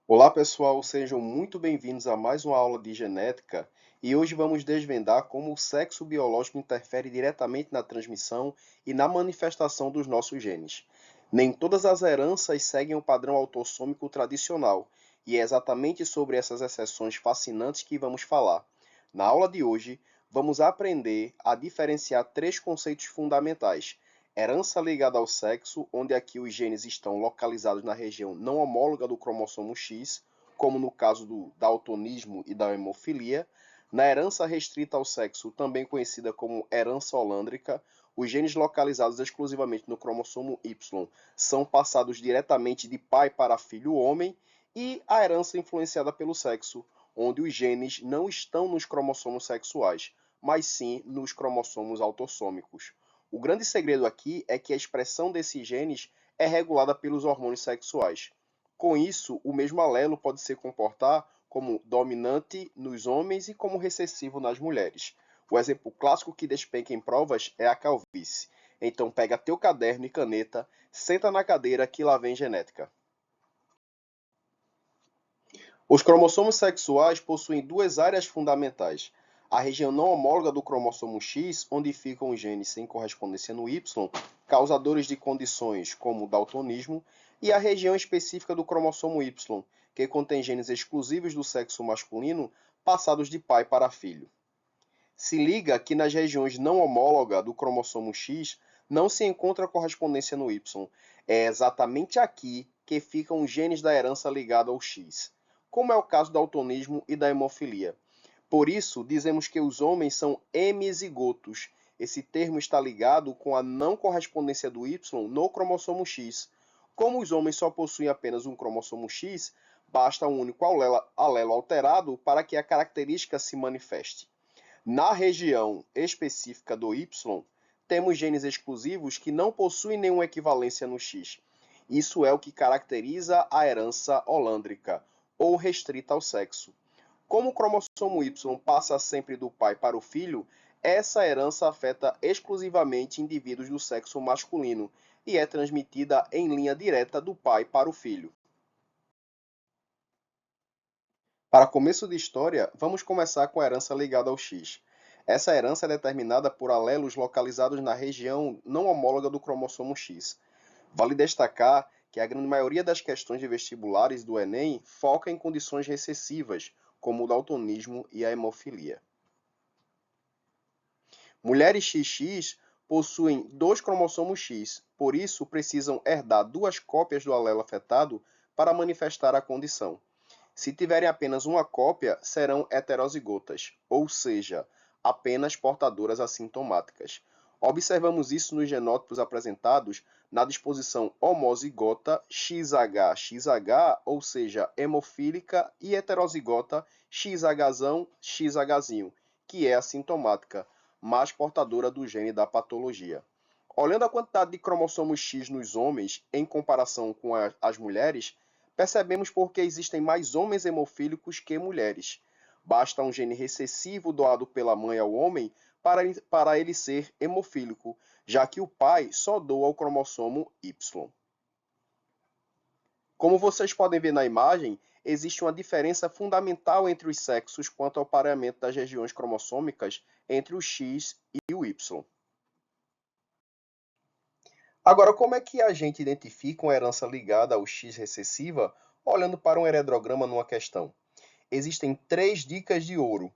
Olá pessoal, sejam muito bem-vindos a mais uma aula de genética e hoje vamos desvendar como o sexo biológico interfere diretamente na transmissão e na manifestação dos nossos genes. Nem todas as heranças seguem o padrão autossômico tradicional e é exatamente sobre essas exceções fascinantes que vamos falar. Na aula de hoje, vamos aprender a diferenciar três conceitos fundamentais: herança ligada ao sexo, onde aqui os genes estão localizados na região não homóloga do cromossomo X, como no caso do daltonismo e da hemofilia. Na herança restrita ao sexo, também conhecida como herança holândrica, os genes localizados exclusivamente no cromossomo Y são passados diretamente de pai para filho homem. E a herança influenciada pelo sexo, onde os genes não estão nos cromossomos sexuais, mas sim nos cromossomos autossômicos. O grande segredo aqui é que a expressão desses genes é regulada pelos hormônios sexuais. Com isso, o mesmo alelo pode se comportar como dominante nos homens e como recessivo nas mulheres. O exemplo clássico que despenca em provas é a calvície. Então pega teu caderno e caneta, senta na cadeira que lá vem genética. Os cromossomos sexuais possuem duas áreas fundamentais: a região não homóloga do cromossomo X, onde ficam os genes sem correspondência no Y, causadores de condições como o daltonismo, e a região específica do cromossomo Y, que contém genes exclusivos do sexo masculino passados de pai para filho. Se liga que nas regiões não homólogas do cromossomo X não se encontra correspondência no Y. É exatamente aqui que ficam os genes da herança ligada ao X, como é o caso do daltonismo e da hemofilia. Por isso, dizemos que os homens são hemizigotos. Esse termo está ligado com a não correspondência do Y no cromossomo X. Como os homens só possuem apenas um cromossomo X, basta um único alelo alterado para que a característica se manifeste. Na região específica do Y, temos genes exclusivos que não possuem nenhuma equivalência no X. Isso é o que caracteriza a herança holândrica, ou restrita ao sexo. Como o cromossomo Y passa sempre do pai para o filho, essa herança afeta exclusivamente indivíduos do sexo masculino e é transmitida em linha direta do pai para o filho. Para começo de história, vamos começar com a herança ligada ao X. Essa herança é determinada por alelos localizados na região não homóloga do cromossomo X. Vale destacar que a grande maioria das questões de vestibulares do Enem foca em condições recessivas, como o daltonismo e a hemofilia. Mulheres XX possuem dois cromossomos X, por isso precisam herdar duas cópias do alelo afetado para manifestar a condição. Se tiverem apenas uma cópia, serão heterozigotas, ou seja, apenas portadoras assintomáticas. Observamos isso nos genótipos apresentados na disposição homozigota XH-XH, ou seja, hemofílica, e heterozigota XH-XH, que é assintomática, mas portadora do gene da patologia. Olhando a quantidade de cromossomos X nos homens em comparação com as mulheres, percebemos porque existem mais homens hemofílicos que mulheres. Basta um gene recessivo doado pela mãe ao homem para ele ser hemofílico, já que o pai só doa o cromossomo Y. Como vocês podem ver na imagem, existe uma diferença fundamental entre os sexos quanto ao pareamento das regiões cromossômicas entre o X e o Y. Agora, como é que a gente identifica uma herança ligada ao X recessiva olhando para um heredograma numa questão? Existem três dicas de ouro.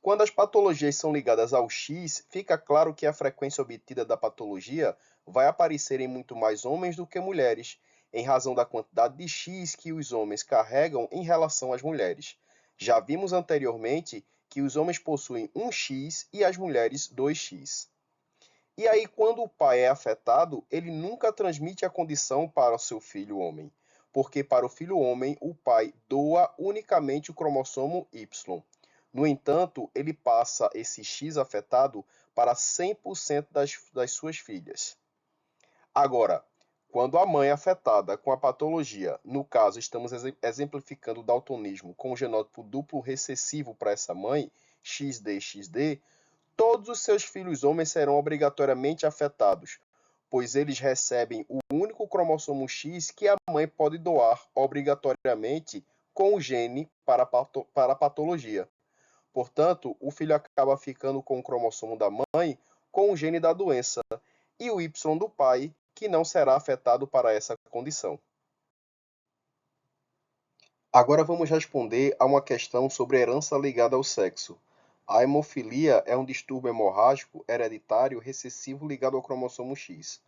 Quando as patologias são ligadas ao X, fica claro que a frequência obtida da patologia vai aparecer em muito mais homens do que mulheres, em razão da quantidade de X que os homens carregam em relação às mulheres. Já vimos anteriormente que os homens possuem um X e as mulheres 2X. E aí, quando o pai é afetado, ele nunca transmite a condição para o seu filho homem, porque para o filho homem, o pai doa unicamente o cromossomo Y. No entanto, ele passa esse X afetado para 100% das suas filhas. Agora, quando a mãe é afetada com a patologia, no caso, estamos exemplificando o daltonismo com o genótipo duplo recessivo para essa mãe, XD, todos os seus filhos homens serão obrigatoriamente afetados, pois eles recebem o único cromossomo X que a mãe pode doar obrigatoriamente com o gene para a patologia. Portanto, o filho acaba ficando com o cromossomo da mãe com o gene da doença e o Y do pai, que não será afetado para essa condição. Agora vamos responder a uma questão sobre herança ligada ao sexo. A hemofilia é um distúrbio hemorrágico hereditário recessivo ligado ao cromossomo X.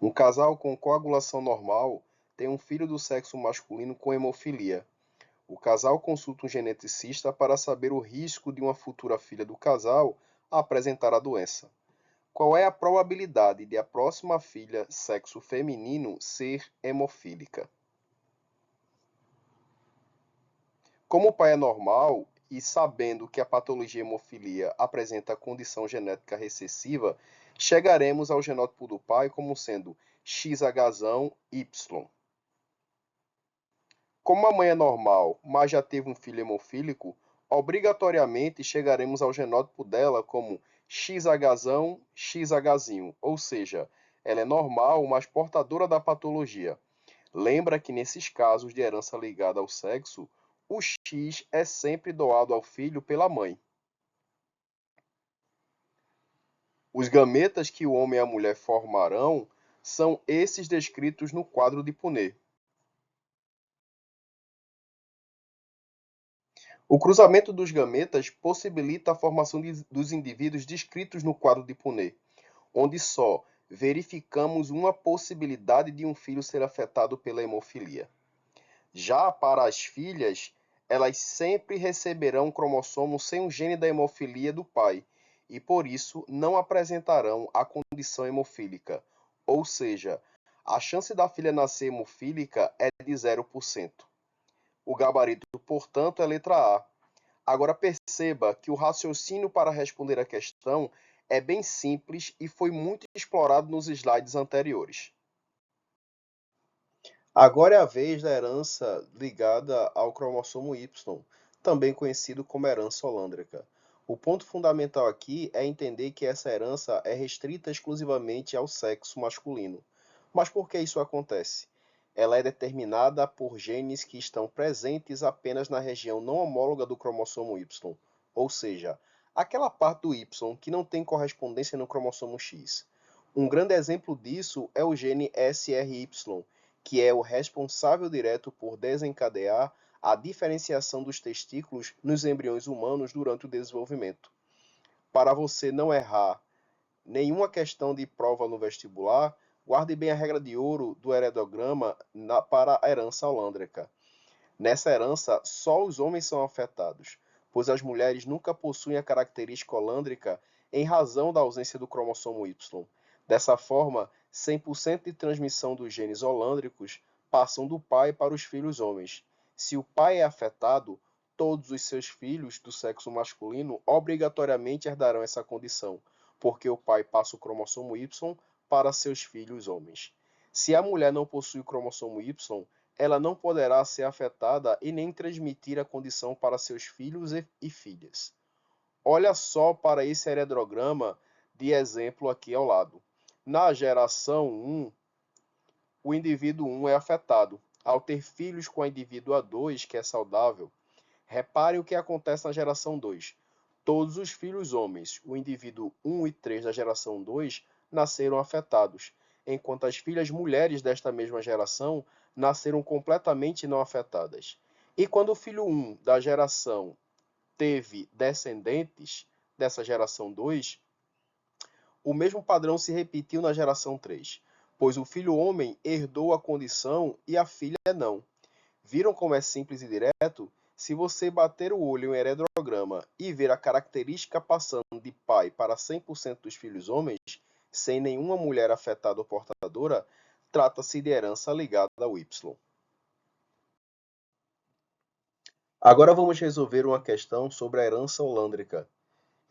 Um casal com coagulação normal tem um filho do sexo masculino com hemofilia. O casal consulta um geneticista para saber o risco de uma futura filha do casal apresentar a doença. Qual é a probabilidade de a próxima filha sexo feminino ser hemofílica? Como o pai é normal e sabendo que a patologia hemofilia apresenta condição genética recessiva, chegaremos ao genótipo do pai como sendo XH-Y. Como a mãe é normal, mas já teve um filho hemofílico, obrigatoriamente chegaremos ao genótipo dela como XH-XH, ou seja, ela é normal, mas portadora da patologia. Lembra que nesses casos de herança ligada ao sexo, o X é sempre doado ao filho pela mãe. Os gametas que o homem e a mulher formarão são esses descritos no quadro de Punnett. O cruzamento dos gametas possibilita a formação dos indivíduos descritos no quadro de Punnett, onde só verificamos uma possibilidade de um filho ser afetado pela hemofilia. Já para as filhas, elas sempre receberão um cromossomo sem o gene da hemofilia do pai e, por isso, não apresentarão a condição hemofílica, ou seja, a chance da filha nascer hemofílica é de 0%. O gabarito, portanto, é letra A. Agora perceba que o raciocínio para responder a questão é bem simples e foi muito explorado nos slides anteriores. Agora é a vez da herança ligada ao cromossomo Y, também conhecido como herança holândrica. O ponto fundamental aqui é entender que essa herança é restrita exclusivamente ao sexo masculino. Mas por que isso acontece? Ela é determinada por genes que estão presentes apenas na região não homóloga do cromossomo Y, ou seja, aquela parte do Y que não tem correspondência no cromossomo X. Um grande exemplo disso é o gene SRY, que é o responsável direto por desencadear a diferenciação dos testículos nos embriões humanos durante o desenvolvimento. Para você não errar nenhuma questão de prova no vestibular, guarde bem a regra de ouro do heredograma para a herança holândrica. Nessa herança, só os homens são afetados, pois as mulheres nunca possuem a característica holândrica em razão da ausência do cromossomo Y. Dessa forma, 100% de transmissão dos genes holândricos passam do pai para os filhos homens. Se o pai é afetado, todos os seus filhos do sexo masculino obrigatoriamente herdarão essa condição, porque o pai passa o cromossomo Y para seus filhos homens. Se a mulher não possui o cromossomo Y, ela não poderá ser afetada e nem transmitir a condição para seus filhos e filhas. Olha só para esse heredograma de exemplo aqui ao lado. Na geração 1, o indivíduo 1 é afetado. Ao ter filhos com a indivídua 2, que é saudável, repare o que acontece na geração 2. Todos os filhos homens, o indivíduo 1 e 3 da geração 2, nasceram afetados, enquanto as filhas mulheres desta mesma geração nasceram completamente não afetadas. E quando o filho 1 da geração teve descendentes dessa geração 2, o mesmo padrão se repetiu na geração 3, pois o filho homem herdou a condição e a filha não. Viram como é simples e direto? Se você bater o olho em heredograma e ver a característica passando de pai para 100% dos filhos homens, sem nenhuma mulher afetada ou portadora, trata-se de herança ligada ao Y. Agora vamos resolver uma questão sobre a herança holândrica.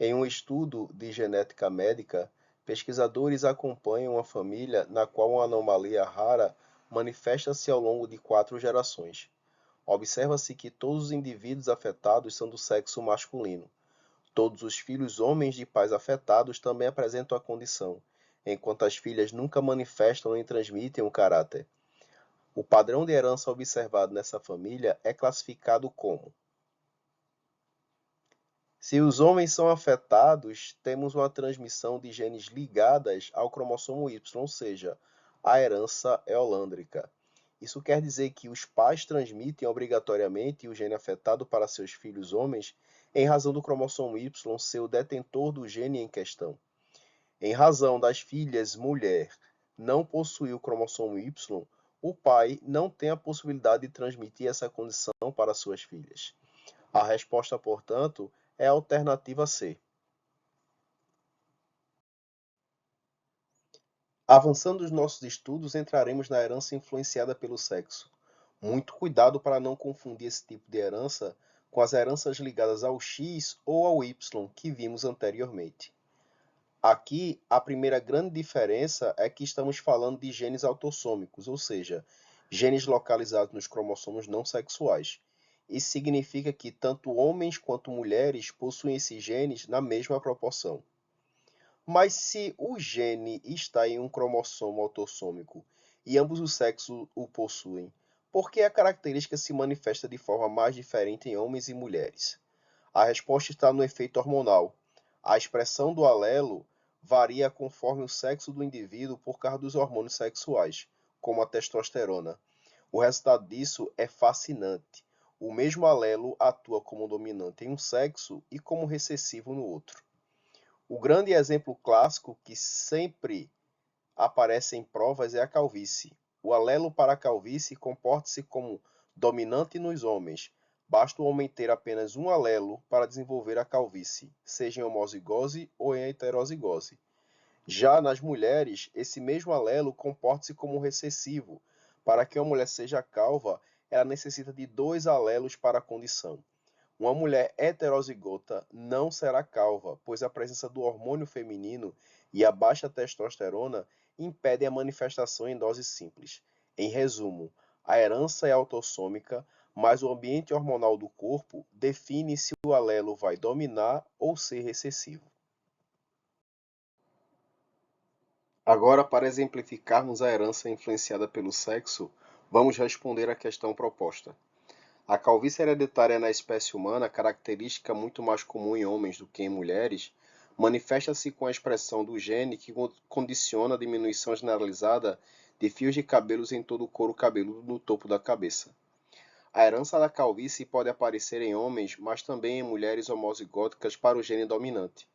Em um estudo de genética médica, pesquisadores acompanham uma família na qual uma anomalia rara manifesta-se ao longo de 4 gerações. Observa-se que todos os indivíduos afetados são do sexo masculino. Todos os filhos homens de pais afetados também apresentam a condição, enquanto as filhas nunca manifestam nem transmitem o caráter. O padrão de herança observado nessa família é classificado como: se os homens são afetados, temos uma transmissão de genes ligadas ao cromossomo Y, ou seja, a herança é holândrica. Isso quer dizer que os pais transmitem obrigatoriamente o gene afetado para seus filhos homens em razão do cromossomo Y ser o detentor do gene em questão. Em razão das filhas mulher não possuir o cromossomo Y, o pai não tem a possibilidade de transmitir essa condição para suas filhas. A resposta, portanto, é a alternativa C. Avançando os nossos estudos, entraremos na herança influenciada pelo sexo. Muito cuidado para não confundir esse tipo de herança com as heranças ligadas ao X ou ao Y que vimos anteriormente. Aqui, a primeira grande diferença é que estamos falando de genes autossômicos, ou seja, genes localizados nos cromossomos não sexuais. Isso significa que tanto homens quanto mulheres possuem esses genes na mesma proporção. Mas se o gene está em um cromossomo autossômico e ambos os sexos o possuem, por que a característica se manifesta de forma mais diferente em homens e mulheres? A resposta está no efeito hormonal. A expressão do alelo varia conforme o sexo do indivíduo por causa dos hormônios sexuais, como a testosterona. O resultado disso é fascinante. O mesmo alelo atua como dominante em um sexo e como recessivo no outro. O grande exemplo clássico que sempre aparece em provas é a calvície. O alelo para a calvície comporta-se como dominante nos homens. Basta o homem ter apenas um alelo para desenvolver a calvície, seja em homozigose ou em heterozigose. Já nas mulheres, esse mesmo alelo comporta-se como recessivo. Para que uma mulher seja calva, ela necessita de dois alelos para a condição. Uma mulher heterozigota não será calva, pois a presença do hormônio feminino e a baixa testosterona impedem a manifestação em doses simples. Em resumo, a herança é autossômica, mas o ambiente hormonal do corpo define se o alelo vai dominar ou ser recessivo. Agora, para exemplificarmos a herança influenciada pelo sexo, vamos responder à questão proposta. A calvície hereditária na espécie humana, característica muito mais comum em homens do que em mulheres, manifesta-se com a expressão do gene que condiciona a diminuição generalizada de fios de cabelos em todo o couro cabeludo no topo da cabeça. A herança da calvície pode aparecer em homens, mas também em mulheres homozigóticas para o gene dominante.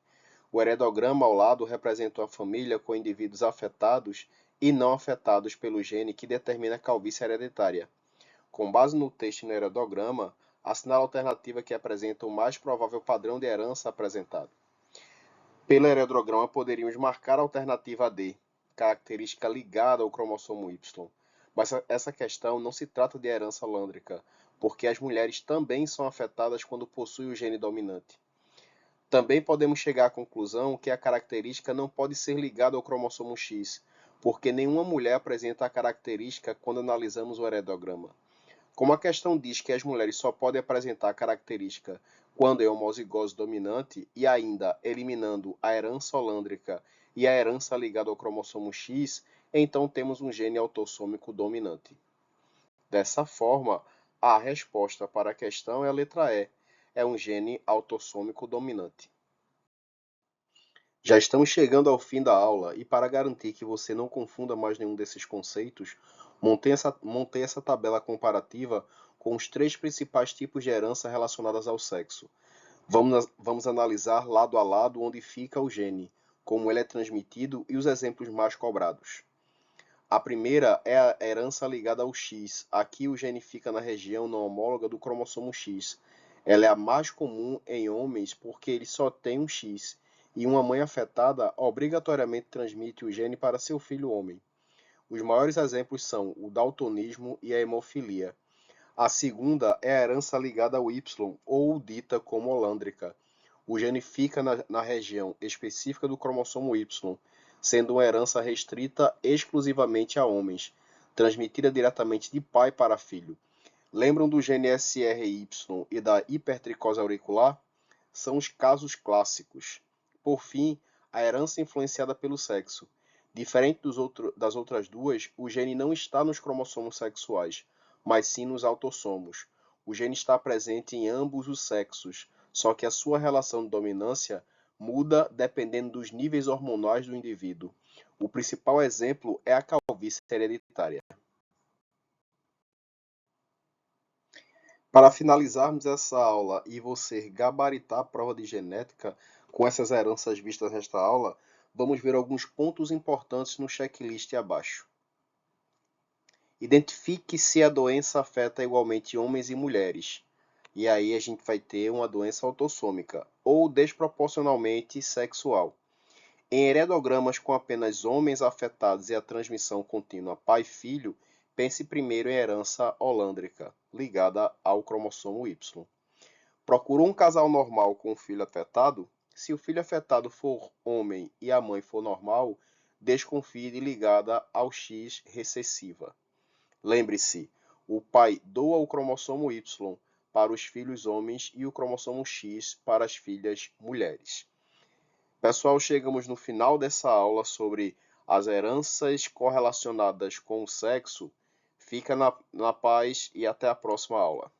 O heredograma ao lado representa uma família com indivíduos afetados e não afetados pelo gene que determina a calvície hereditária. Com base no texto e no heredograma, assinala a alternativa que apresenta o mais provável padrão de herança apresentado. Pelo heredograma, poderíamos marcar a alternativa D, característica ligada ao cromossomo Y. Mas essa questão não se trata de herança holândrica, porque as mulheres também são afetadas quando possuem o gene dominante. Também podemos chegar à conclusão que a característica não pode ser ligada ao cromossomo X, porque nenhuma mulher apresenta a característica quando analisamos o heredograma. Como a questão diz que as mulheres só podem apresentar a característica quando é homozigose dominante e ainda eliminando a herança holândrica e a herança ligada ao cromossomo X, então temos um gene autossômico dominante. Dessa forma, a resposta para a questão é a letra E, é um gene autossômico dominante. Já estamos chegando ao fim da aula e para garantir que você não confunda mais nenhum desses conceitos, montei essa tabela comparativa com os três principais tipos de herança relacionadas ao sexo. Vamos analisar lado a lado onde fica o gene, como ele é transmitido e os exemplos mais cobrados. A primeira é a herança ligada ao X. Aqui o gene fica na região não homóloga do cromossomo X. Ela é a mais comum em homens porque ele só tem um X, e uma mãe afetada obrigatoriamente transmite o gene para seu filho homem. Os maiores exemplos são o daltonismo e a hemofilia. A segunda é a herança ligada ao Y, ou dita como holândrica. O gene fica na região específica do cromossomo Y, sendo uma herança restrita exclusivamente a homens, transmitida diretamente de pai para filho. Lembram do gene SRY e da hipertricose auricular? São os casos clássicos. Por fim, a herança influenciada pelo sexo. Diferente das outras duas, o gene não está nos cromossomos sexuais, mas sim nos autossomos. O gene está presente em ambos os sexos, só que a sua relação de dominância muda dependendo dos níveis hormonais do indivíduo. O principal exemplo é a calvície hereditária. Para finalizarmos essa aula e você gabaritar a prova de genética com essas heranças vistas nesta aula, vamos ver alguns pontos importantes no checklist abaixo. Identifique se a doença afeta igualmente homens e mulheres. E aí a gente vai ter uma doença autossômica ou desproporcionalmente sexual. Em heredogramas com apenas homens afetados e a transmissão contínua pai-filho, pense primeiro em herança holândrica, ligada ao cromossomo Y. Procurou um casal normal com um filho afetado? Se o filho afetado for homem e a mãe for normal, desconfie de ligada ao X recessiva. Lembre-se, o pai doa o cromossomo Y para os filhos homens e o cromossomo X para as filhas mulheres. Pessoal, chegamos no final dessa aula sobre as heranças correlacionadas com o sexo. Fica na paz e até a próxima aula.